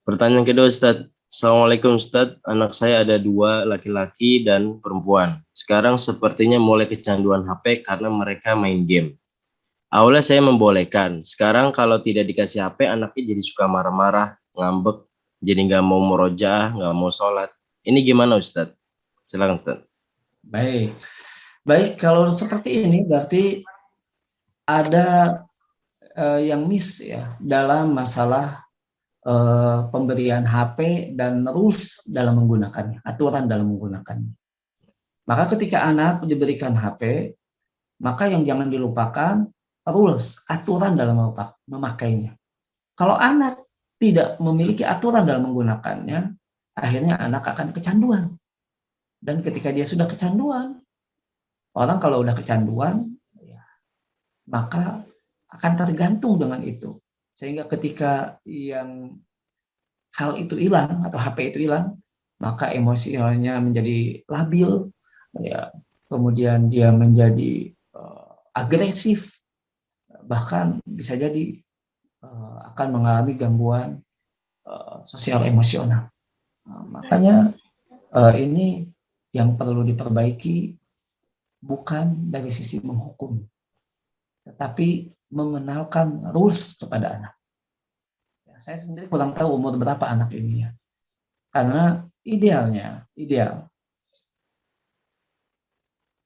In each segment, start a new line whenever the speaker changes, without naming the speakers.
Pertanyaan kedua, Ustadz. Assalamualaikum, Ustadz. Anak saya ada dua, laki-laki dan perempuan. Sekarang sepertinya mulai kecanduan HP karena mereka main game. Awalnya saya membolehkan. Sekarang kalau tidak dikasih HP, anaknya jadi suka marah-marah, ngambek, jadi nggak mau murojaah, nggak mau sholat. Ini gimana, Ustadz? Silakan, Ustadz.
Baik, baik kalau seperti ini berarti ada yang miss ya dalam masalah pemberian HP dan rules dalam menggunakannya, aturan dalam menggunakannya. Maka ketika anak diberikan HP, maka yang jangan dilupakan rules, aturan dalam memakainya. Kalau anak tidak memiliki aturan dalam menggunakannya, akhirnya anak akan kecanduan. Dan ketika dia sudah kecanduan, orang kalau udah kecanduan, ya, maka akan tergantung dengan itu. Sehingga ketika yang hal itu hilang atau HP itu hilang, maka emosinya menjadi labil, ya, kemudian dia menjadi agresif, bahkan bisa jadi akan mengalami gangguan sosial emosional. Makanya ini yang perlu diperbaiki bukan dari sisi menghukum, tetapi mengenalkan rules kepada anak. Ya, saya sendiri kurang tahu umur berapa anak ini ya, karena ideal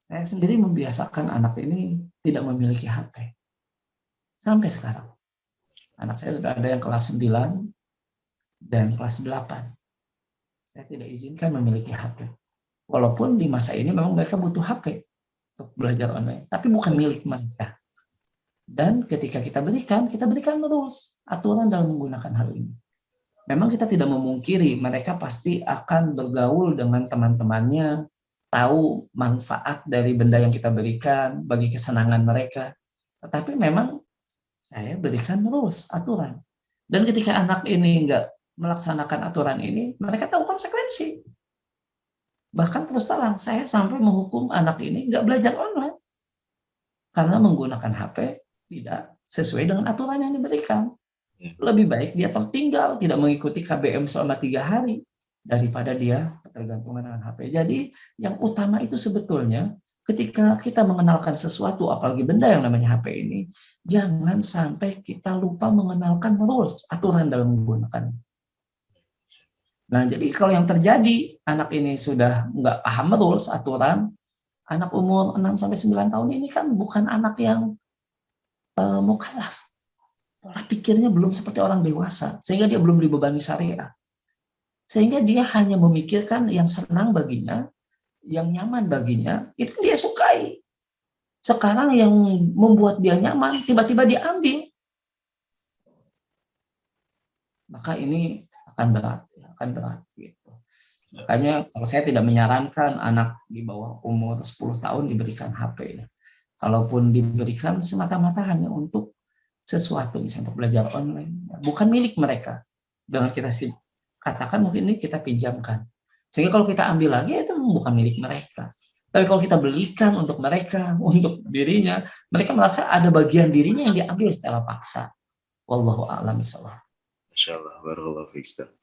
saya sendiri membiasakan anak ini tidak memiliki HP sampai sekarang. Anak saya sudah ada yang kelas 9 dan kelas 8. Saya tidak izinkan memiliki HP. Walaupun di masa ini memang mereka butuh HP untuk belajar online, tapi bukan milik mereka. Dan ketika kita berikan rules, aturan dalam menggunakan hal ini. Memang kita tidak memungkiri mereka pasti akan bergaul dengan teman-temannya, tahu manfaat dari benda yang kita berikan bagi kesenangan mereka. Tetapi memang saya berikan rules, aturan. Dan ketika anak ini enggak melaksanakan aturan ini, mereka tahu konsekuensi. Bahkan terus terang, saya sampai menghukum anak ini enggak belajar online. Karena menggunakan HP tidak sesuai dengan aturan yang diberikan. Lebih baik dia tertinggal, tidak mengikuti KBM selama 3 hari, daripada dia tergantungan dengan HP. Jadi yang utama itu sebetulnya ketika kita mengenalkan sesuatu, apalagi benda yang namanya HP ini, jangan sampai kita lupa mengenalkan rules, aturan dalam menggunakan. Nah, jadi kalau yang terjadi, anak ini sudah nggak paham rules, aturan, anak umur 6-9 tahun ini kan bukan anak yang mukallaf. Pola pikirnya belum seperti orang dewasa, sehingga dia belum dibebani syariat. Sehingga dia hanya memikirkan yang senang baginya, yang nyaman baginya, itu dia sukai. Sekarang yang membuat dia nyaman, tiba-tiba diambil. Maka ini akan berat. Gitu. Makanya kalau saya tidak menyarankan anak di bawah umur 10 tahun diberikan HP. Kalaupun diberikan semata-mata hanya untuk sesuatu, misalnya untuk belajar online, bukan milik mereka. Dengan kita katakan mungkin ini kita pinjamkan. Sehingga kalau kita ambil lagi itu bukan milik mereka. Tapi kalau kita belikan untuk mereka, untuk dirinya, mereka merasa ada bagian dirinya yang diambil secara paksa. Wallahu a'lam bishawab.
Masya Allah, barakallahu fiik, Ustadz.